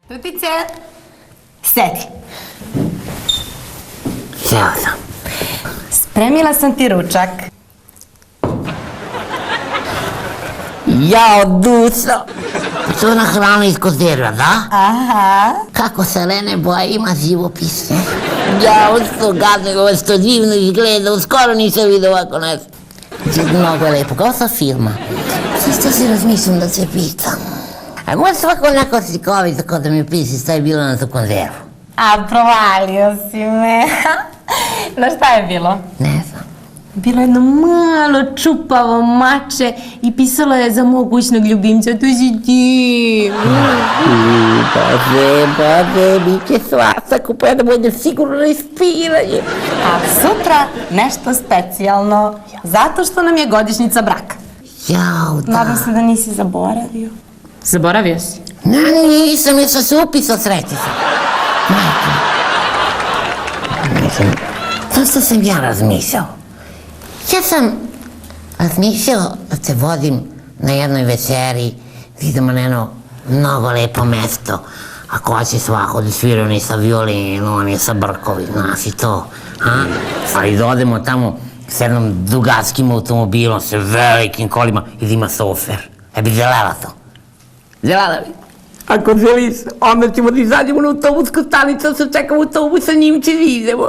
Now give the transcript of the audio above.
Tutice, sedi. Sjeo sam. Spremila sam ti ručak. Jao, Duco! To je ona hrana iz konzerva, da? Aha. Kako se Lene boja, ima živopis, ne? Jao, što gadno, ovo što divno izgleda, skoro nisam vidio ovako nešto. Mnogo je lepo, kao sa filma. Što si razmišljam da se pitam? A može svako onako slikovito kao da mi pisi šta je bilo na tu konzervu? A provalio si me. No šta je bilo? Ne znam. Bilo je jedno malo čupavo mače i pisalo je za mog kućnog ljubimca, to si ti. Bože, bit će svašta, kupujem da budem sigurno na ispiranje. A sutra nešto specijalno, zato što nam je godišnjica braka. Jao, da. Nadam se da nisi zaboravio. Zaboravio si? Ne, nisam, jer sam se upisao, sreći sam. Majke. Mislim, to što sam ja razmišljao. Ja sam razmišljao da se vodim na jednoj večeri, idemo na jedno mnogo lepo mesto. Ako hoće svako da svira oni sa violinu, oni sa brkovi, znaš i to. Ali da odemo tamo s jednom dugačkim automobilom, sa velikim kolima i da ima sofer. Bi želela to? Želela bi? Ako želiš, onda ćemo da izađemo na autobusku stanicu, se čekamo autobus, sa njim će vidimo.